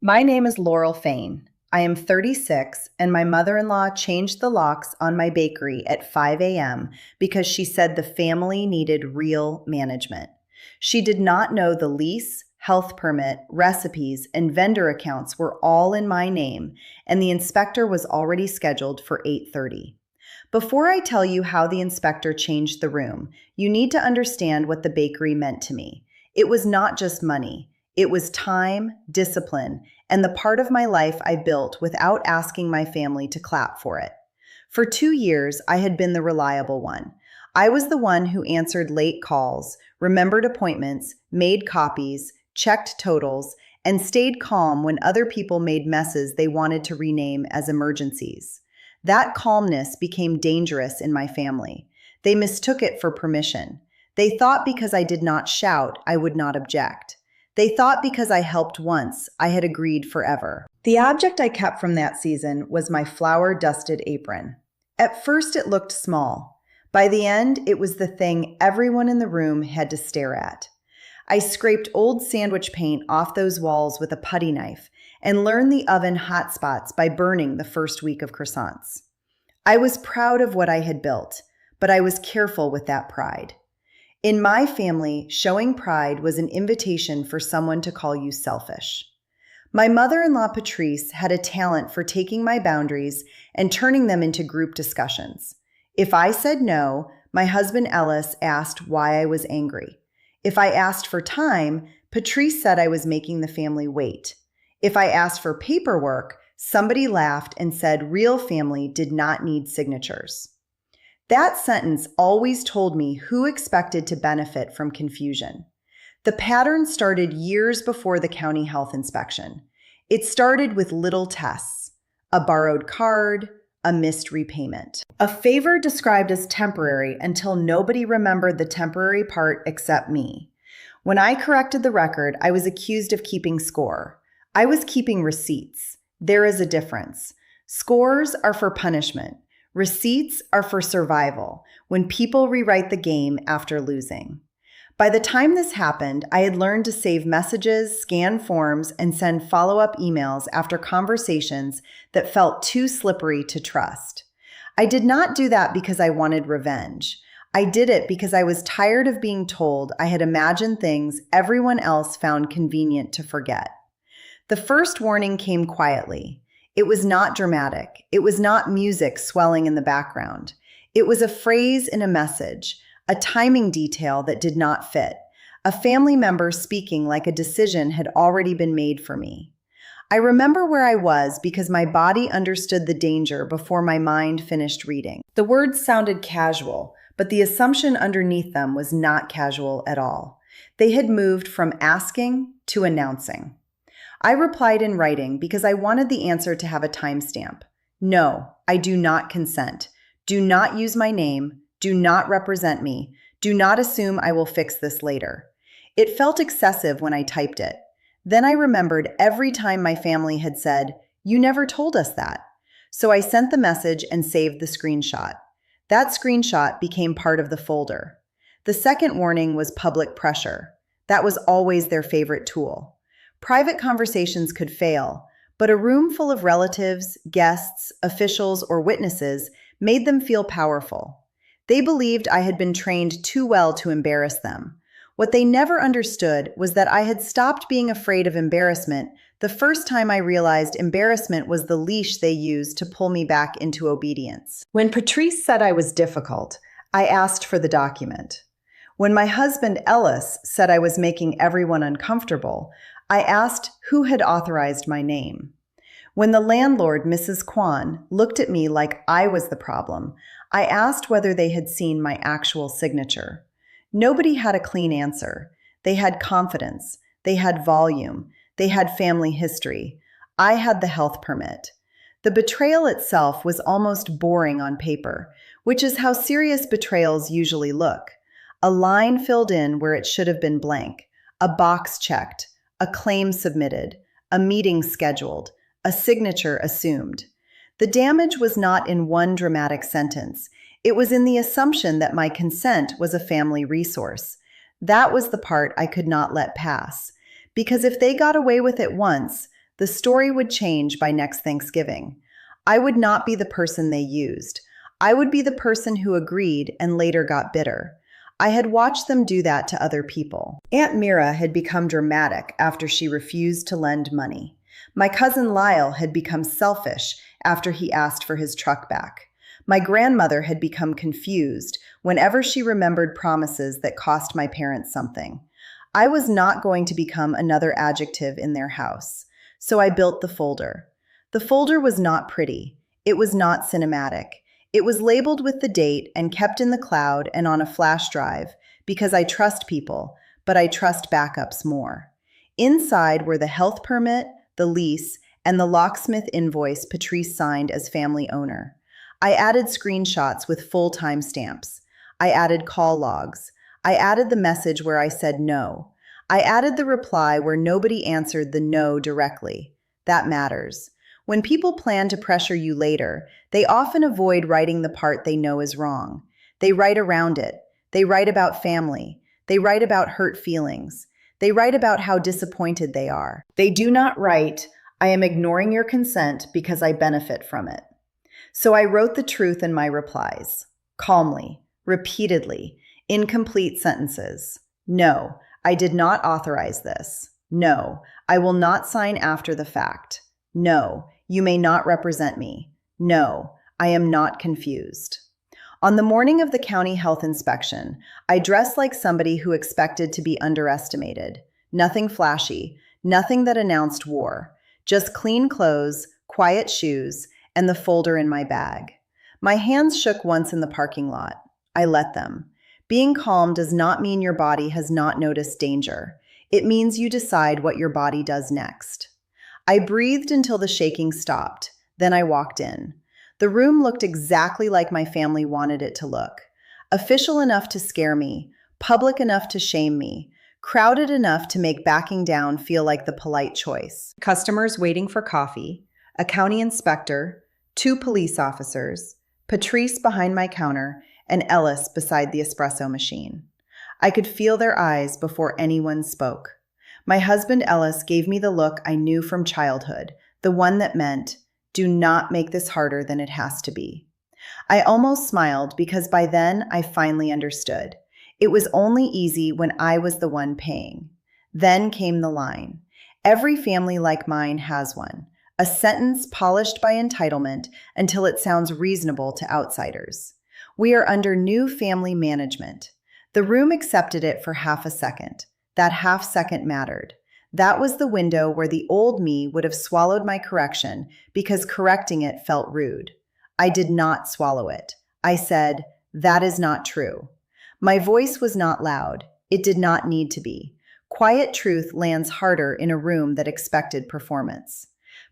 My name is Laurel Fane. I am 36, and my mother-in-law changed the locks on my bakery at 5 a.m. because she said the family needed real management. She did not know the lease, health permit, recipes, and vendor accounts were all in my name, and the inspector was already scheduled for 8:30. Before I tell you how the inspector changed the room, you need to understand what the bakery meant to me. It was not just money. It was time, discipline, and the part of my life I built without asking my family to clap for it. For 2 years, I had been the reliable one. I was the one who answered late calls, remembered appointments, made copies, checked totals, and stayed calm when other people made messes they wanted to rename as emergencies. That calmness became dangerous in my family. They mistook it for permission. They thought because I did not shout, I would not object. They thought because I helped once, I had agreed forever. The object I kept from that season was my flour-dusted apron. At first, it looked small. By the end, it was the thing everyone in the room had to stare at. I scraped old sandwich paint off those walls with a putty knife and learned the oven hot spots by burning the first week of croissants. I was proud of what I had built, but I was careful with that pride. In my family, showing pride was an invitation for someone to call you selfish. My mother-in-law, Patrice, had a talent for taking my boundaries and turning them into group discussions. If I said no, my husband Ellis asked why I was angry. If I asked for time, Patrice said I was making the family wait. If I asked for paperwork, somebody laughed and said real family did not need signatures. That sentence always told me who expected to benefit from confusion. The pattern started years before the county health inspection. It started with little tests, a borrowed card, a missed repayment. A favor described as temporary until nobody remembered the temporary part except me. When I corrected the record, I was accused of keeping score. I was keeping receipts. There is a difference. Scores are for punishment. Receipts are for survival, when people rewrite the game after losing. By the time this happened, I had learned to save messages, scan forms, and send follow-up emails after conversations that felt too slippery to trust. I did not do that because I wanted revenge. I did it because I was tired of being told I had imagined things everyone else found convenient to forget. The first warning came quietly. It was not dramatic. It was not music swelling in the background. It was a phrase in a message, a timing detail that did not fit, a family member speaking like a decision had already been made for me. I remember where I was because my body understood the danger before my mind finished reading. The words sounded casual, but the assumption underneath them was not casual at all. They had moved from asking to announcing. I replied in writing because I wanted the answer to have a timestamp. No, I do not consent. Do not use my name. Do not represent me. Do not assume I will fix this later. It felt excessive when I typed it. Then I remembered every time my family had said, "You never told us that." So I sent the message and saved the screenshot. That screenshot became part of the folder. The second warning was public pressure. That was always their favorite tool. Private conversations could fail, but a room full of relatives, guests, officials, or witnesses made them feel powerful. They believed I had been trained too well to embarrass them. What they never understood was that I had stopped being afraid of embarrassment the first time I realized embarrassment was the leash they used to pull me back into obedience. When Patrice said I was difficult, I asked for the document. When my husband Ellis said I was making everyone uncomfortable, I asked who had authorized my name. When the landlord, Mrs. Kwan, looked at me like I was the problem, I asked whether they had seen my actual signature. Nobody had a clean answer. They had confidence. They had volume. They had family history. I had the health permit. The betrayal itself was almost boring on paper, which is how serious betrayals usually look. A line filled in where it should have been blank, a box checked, a claim submitted, a meeting scheduled, a signature assumed. The damage was not in one dramatic sentence. It was in the assumption that my consent was a family resource. That was the part I could not let pass. Because if they got away with it once, The story would change by next Thanksgiving. I would not be the person they used. I would be the person who agreed and later got bitter. I had watched them do that to other people. Aunt Mira had become dramatic after she refused to lend money. My cousin Lyle had become selfish after he asked for his truck back. My grandmother had become confused whenever she remembered promises that cost my parents something. I was not going to become another adjective in their house, so I built the folder. The folder was not pretty. It was not cinematic. It was labeled with the date and kept in the cloud and on a flash drive because I trust people, but I trust backups more. Inside were the health permit, the lease, and the locksmith invoice Patrice signed as family owner. I added screenshots with full timestamps. I added call logs. I added the message where I said no. I added the reply where nobody answered the no directly. That matters. When people plan to pressure you later, they often avoid writing the part they know is wrong. They write around it. They write about family. They write about hurt feelings. They write about how disappointed they are. They do not write, "I am ignoring your consent because I benefit from it." So I wrote the truth in my replies, calmly, repeatedly, in complete sentences. No, I did not authorize this. No, I will not sign after the fact. No, you may not represent me. No, I am not confused. On the morning of the county health inspection, I dressed like somebody who expected to be underestimated. Nothing flashy, nothing that announced war. Just clean clothes, quiet shoes, and the folder in my bag. My hands shook once in the parking lot. I let them. Being calm does not mean your body has not noticed danger. It means you decide what your body does next. I breathed until the shaking stopped. Then I walked in. The room looked exactly like my family wanted it to look. Official enough to scare me, public enough to shame me, crowded enough to make backing down feel like the polite choice. Customers waiting for coffee, a county inspector, 2 police officers, Patrice behind my counter, and Ellis beside the espresso machine. I could feel their eyes before anyone spoke. My husband Ellis gave me the look I knew from childhood, the one that meant, "Do not make this harder than it has to be." I almost smiled because by then I finally understood. It was only easy when I was the one paying. Then came the line. Every family like mine has one. A sentence polished by entitlement until it sounds reasonable to outsiders. We are under new family management. The room accepted it for half a second. That half second mattered. That was the window where the old me would have swallowed my correction because correcting it felt rude. I did not swallow it. I said, "That is not true." My voice was not loud. It did not need to be. Quiet truth lands harder in a room that expected performance.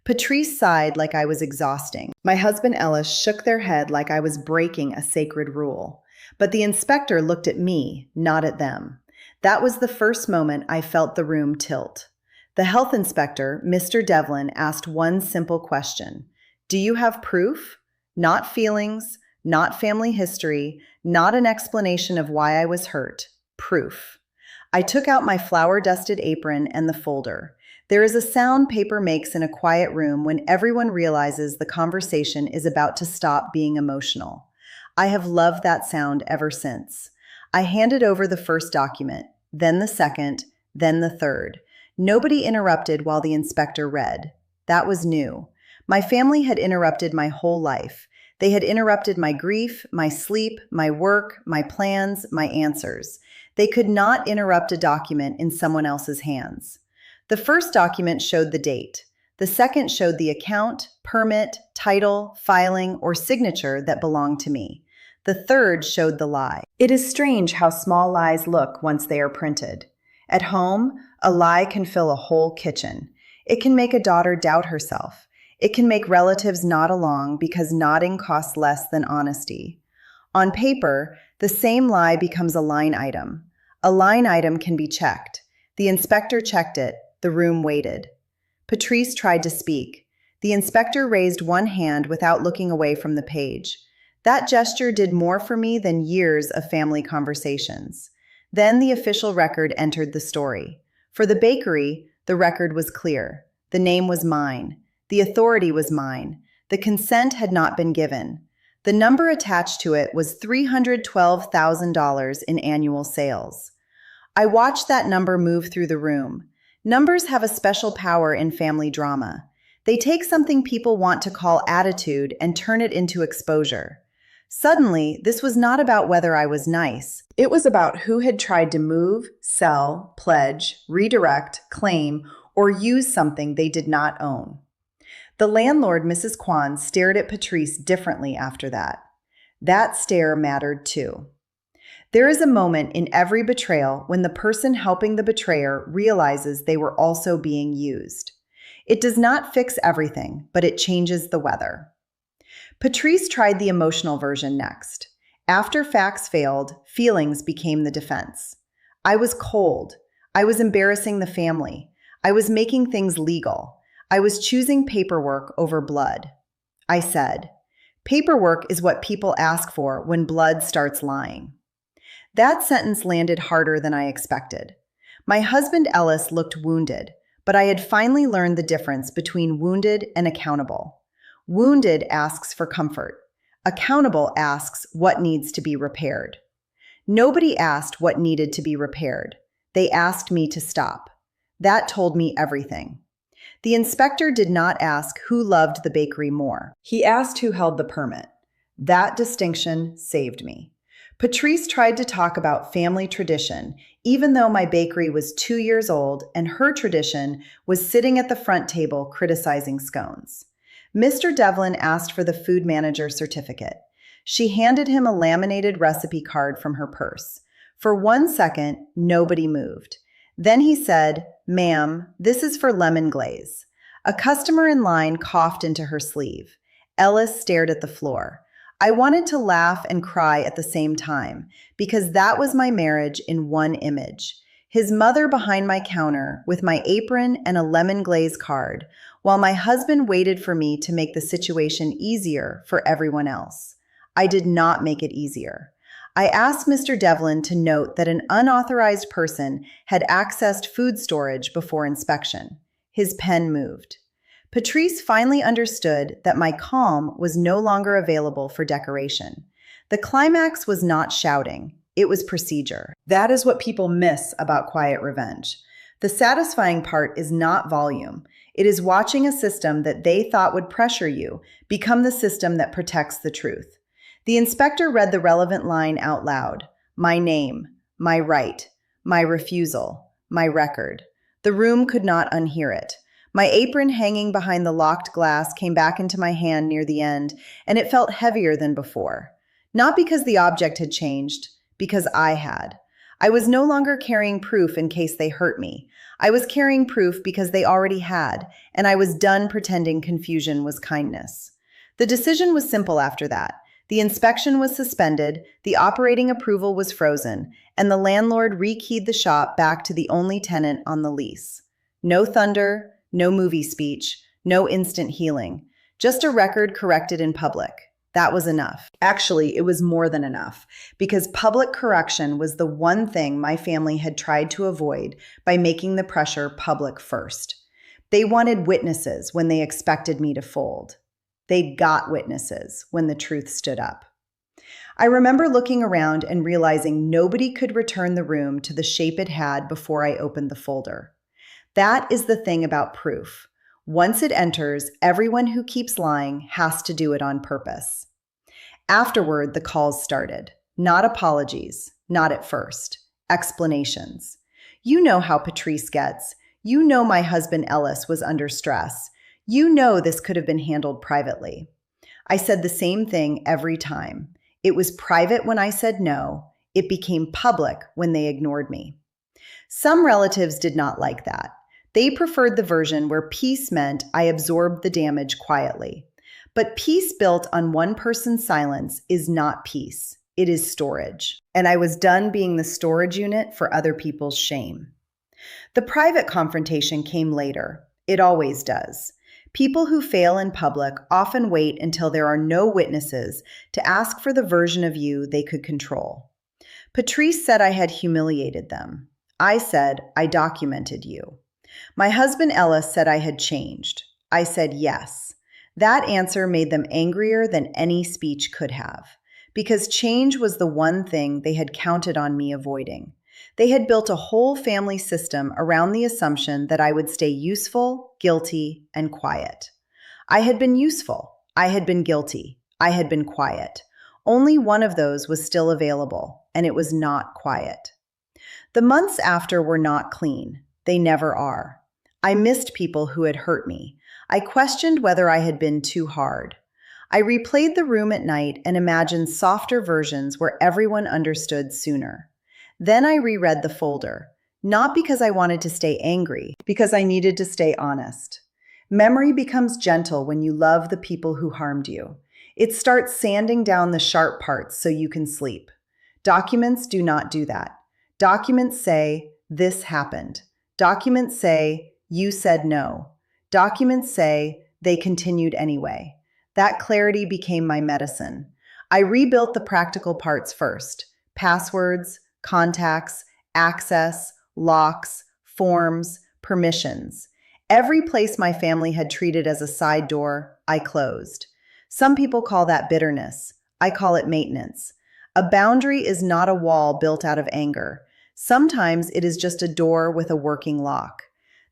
Patrice sighed like I was exhausting. My husband Ellis shook their head like I was breaking a sacred rule. But the inspector looked at me, not at them. That was the first moment I felt the room tilt. The health inspector, Mr. Devlin, asked one simple question. "Do you have proof?" Not feelings, not family history, not an explanation of why I was hurt. Proof. I took out my flour-dusted apron and the folder. There is a sound paper makes in a quiet room when everyone realizes the conversation is about to stop being emotional. I have loved that sound ever since. I handed over the first document, then the second, then the third. Nobody interrupted while the inspector read. That was new. My family had interrupted my whole life. They had interrupted my grief, my sleep, my work, my plans, my answers. They could not interrupt a document in someone else's hands. The first document showed the date. The second showed the account, permit, title, filing, or signature that belonged to me. The third showed the lie. It is strange how small lies look once they are printed. At home, a lie can fill a whole kitchen. It can make a daughter doubt herself. It can make relatives nod along because nodding costs less than honesty. On paper, the same lie becomes a line item. A line item can be checked. The inspector checked it. The room waited. Patrice tried to speak. The inspector raised one hand without looking away from the page. That gesture did more for me than years of family conversations. Then the official record entered the story. For the bakery, the record was clear. The name was mine. The authority was mine. The consent had not been given. The number attached to it was $312,000 in annual sales. I watched that number move through the room. Numbers have a special power in family drama. They take something people want to call attitude and turn it into exposure. Suddenly, this was not about whether I was nice. It was about who had tried to move, sell, pledge, redirect, claim, or use something they did not own. The landlord, Mrs. Kwan, stared at Patrice differently after that. That stare mattered too. There is a moment in every betrayal when the person helping the betrayer realizes they were also being used. It does not fix everything, but it changes the weather. Patrice tried the emotional version next. After facts failed, feelings became the defense. I was cold. I was embarrassing the family. I was making things legal. I was choosing paperwork over blood. I said, "Paperwork is what people ask for when blood starts lying." That sentence landed harder than I expected. My husband Ellis looked wounded, but I had finally learned the difference between wounded and accountable. Wounded asks for comfort. Accountable asks what needs to be repaired. Nobody asked what needed to be repaired. They asked me to stop. That told me everything. The inspector did not ask who loved the bakery more. He asked who held the permit. That distinction saved me. Patrice tried to talk about family tradition, even though my bakery was 2 years old and her tradition was sitting at the front table criticizing scones. Mr. Devlin asked for the food manager certificate. She handed him a laminated recipe card from her purse. For 1 second, nobody moved. Then he said, "Ma'am, this is for lemon glaze." A customer in line coughed into her sleeve. Ellis stared at the floor. I wanted to laugh and cry at the same time, because that was my marriage in one image. His mother behind my counter with my apron and a lemon glaze card, while my husband waited for me to make the situation easier for everyone else. I did not make it easier. I asked Mr. Devlin to note that an unauthorized person had accessed food storage before inspection. His pen moved. Patrice finally understood that my calm was no longer available for decoration. The climax was not shouting, it was procedure. That is what people miss about quiet revenge. The satisfying part is not volume. It is watching a system that they thought would pressure you become the system that protects the truth. The inspector read the relevant line out loud. My name, my right, my refusal, my record. The room could not unhear it. My apron hanging behind the locked glass came back into my hand near the end, and it felt heavier than before. Not because the object had changed, because I had. I was no longer carrying proof in case they hurt me. I was carrying proof because they already had, and I was done pretending confusion was kindness. The decision was simple after that. The inspection was suspended, the operating approval was frozen, and the landlord rekeyed the shop back to the only tenant on the lease. No thunder, no movie speech, no instant healing. Just a record corrected in public. That was enough. Actually, it was more than enough, because public correction was the one thing my family had tried to avoid by making the pressure public first. They wanted witnesses when they expected me to fold. They got witnesses when the truth stood up. I remember looking around and realizing nobody could return the room to the shape it had before I opened the folder. That is the thing about proof. Once it enters, everyone who keeps lying has to do it on purpose. Afterward, the calls started. Not apologies, not at first. Explanations. You know how Patrice gets. You know my husband Ellis was under stress. You know this could have been handled privately. I said the same thing every time. It was private when I said no. It became public when they ignored me. Some relatives did not like that. They preferred the version where peace meant I absorbed the damage quietly. But peace built on one person's silence is not peace. It is storage. And I was done being the storage unit for other people's shame. The private confrontation came later. It always does. People who fail in public often wait until there are no witnesses to ask for the version of you they could control. Patrice said I had humiliated them. I said I documented you. My husband Ellis said I had changed. I said yes. That answer made them angrier than any speech could have, because change was the one thing they had counted on me avoiding. They had built a whole family system around the assumption that I would stay useful, guilty, and quiet. I had been useful. I had been guilty. I had been quiet. Only one of those was still available, and it was not quiet. The months after were not clean. They never are. I missed people who had hurt me. I questioned whether I had been too hard. I replayed the room at night and imagined softer versions where everyone understood sooner. Then I reread the folder, not because I wanted to stay angry, because I needed to stay honest. Memory becomes gentle when you love the people who harmed you. It starts sanding down the sharp parts so you can sleep. Documents do not do that. Documents say, this happened. Documents say, you said no. Documents say, they continued anyway. That clarity became my medicine. I rebuilt the practical parts first: passwords, contacts, access, locks, forms, permissions. Every place my family had treated as a side door, I closed. Some people call that bitterness. I call it maintenance. A boundary is not a wall built out of anger. Sometimes it is just a door with a working lock.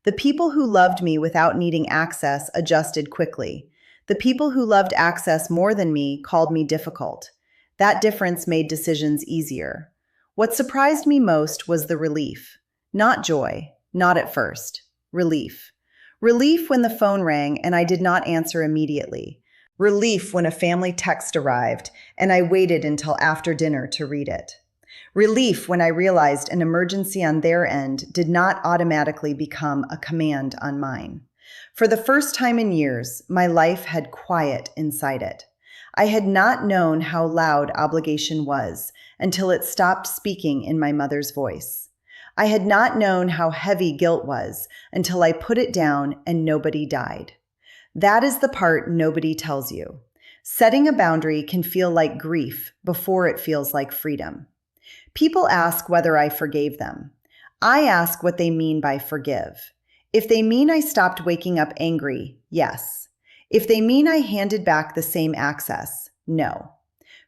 The people who loved me without needing access adjusted quickly. The people who loved access more than me called me difficult. That difference made decisions easier. What surprised me most was the relief. Not joy, not at first. Relief. Relief when the phone rang and I did not answer immediately. Relief when a family text arrived and I waited until after dinner to read it. Relief when I realized an emergency on their end did not automatically become a command on mine. For the first time in years, my life had quiet inside it. I had not known how loud obligation was until it stopped speaking in my mother's voice. I had not known how heavy guilt was until I put it down and nobody died. That is the part nobody tells you. Setting a boundary can feel like grief before it feels like freedom. People ask whether I forgave them. I ask what they mean by forgive. If they mean I stopped waking up angry, yes. If they mean I handed back the same access, no.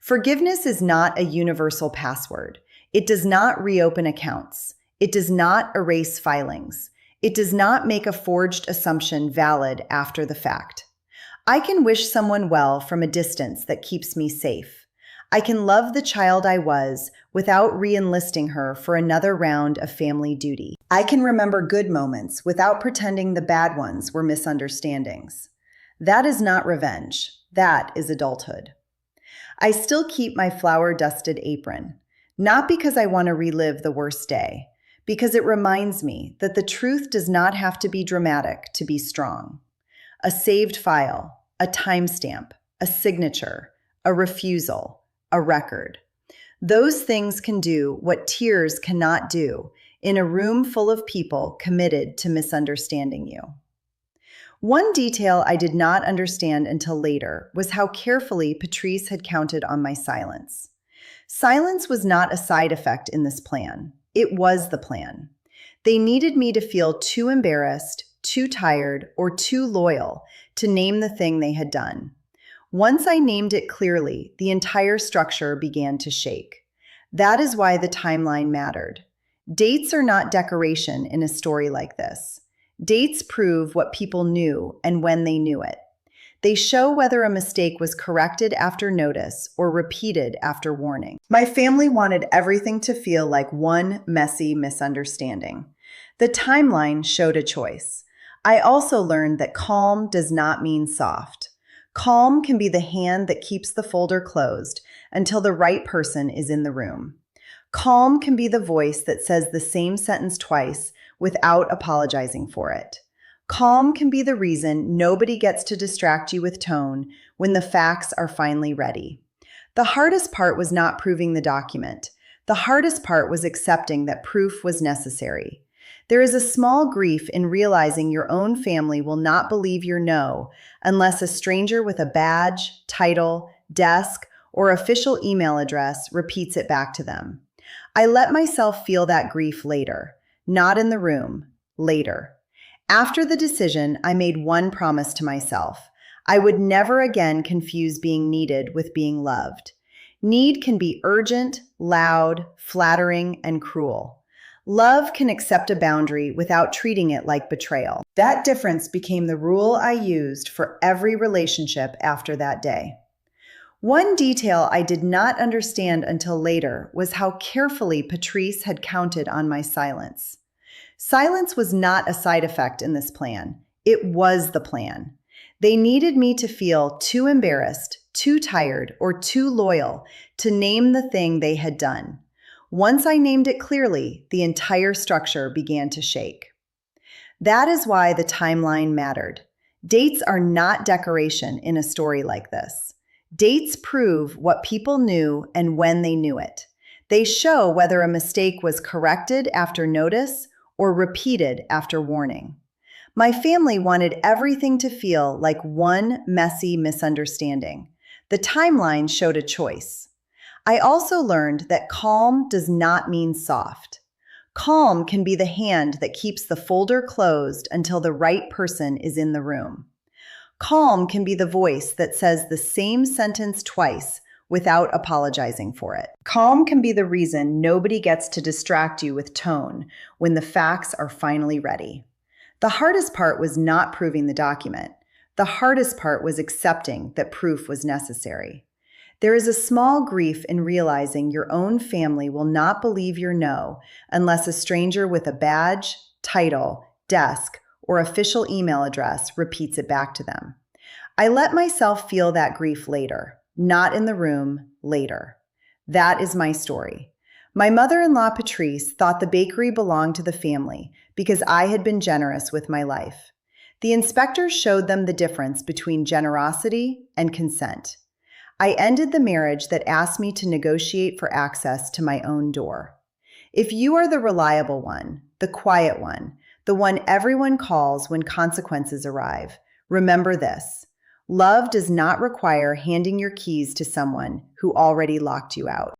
Forgiveness is not a universal password. It does not reopen accounts. It does not erase filings. It does not make a forged assumption valid after the fact. I can wish someone well from a distance that keeps me safe. I can love the child I was without re-enlisting her for another round of family duty. I can remember good moments without pretending the bad ones were misunderstandings. That is not revenge. That is adulthood. I still keep my flour-dusted apron, not because I want to relive the worst day, because it reminds me that the truth does not have to be dramatic to be strong. A saved file, a timestamp, a signature, a refusal, a record. Those things can do what tears cannot do in a room full of people committed to misunderstanding you. One detail I did not understand until later was how carefully Patrice had counted on my silence. Silence was not a side effect in this plan. It was the plan. They needed me to feel too embarrassed, too tired, or too loyal to name the thing they had done. Once I named it clearly, the entire structure began to shake. That is why the timeline mattered. Dates are not decoration in a story like this. Dates prove what people knew and when they knew it. They show whether a mistake was corrected after notice or repeated after warning. My family wanted everything to feel like one messy misunderstanding. The timeline showed a choice. I also learned that calm does not mean soft. Calm can be the hand that keeps the folder closed until the right person is in the room. Calm can be the voice that says the same sentence twice without apologizing for it. Calm can be the reason nobody gets to distract you with tone when the facts are finally ready. The hardest part was not proving the document. The hardest part was accepting that proof was necessary. There is a small grief in realizing your own family will not believe your no unless a stranger with a badge, title, desk, or official email address repeats it back to them. I let myself feel that grief later, not in the room, later. After the decision, I made one promise to myself. I would never again confuse being needed with being loved. Need can be urgent, loud, flattering, and cruel. Love can accept a boundary without treating it like betrayal. That difference became the rule I used for every relationship after that day. One detail I did not understand until later was how carefully Patrice had counted on my silence. Silence was not a side effect in this plan. It was the plan. They needed me to feel too embarrassed, too tired, or too loyal to name the thing they had done. Once I named it clearly, the entire structure began to shake. That is why the timeline mattered. Dates are not decoration in a story like this. Dates prove what people knew and when they knew it. They show whether a mistake was corrected after notice or repeated after warning. My family wanted everything to feel like one messy misunderstanding. The timeline showed a choice. I also learned that calm does not mean soft. Calm can be the hand that keeps the folder closed until the right person is in the room. Calm can be the voice that says the same sentence twice without apologizing for it. Calm can be the reason nobody gets to distract you with tone when the facts are finally ready. The hardest part was not proving the document. The hardest part was accepting that proof was necessary. There is a small grief in realizing your own family will not believe your no unless a stranger with a badge, title, desk, or official email address repeats it back to them. I let myself feel that grief later, not in the room, later. That is my story. My mother-in-law, Patrice, thought the bakery belonged to the family because I had been generous with my life. The inspectors showed them the difference between generosity and consent. I ended the marriage that asked me to negotiate for access to my own door. If you are the reliable one, the quiet one, the one everyone calls when consequences arrive, remember this: love does not require handing your keys to someone who already locked you out.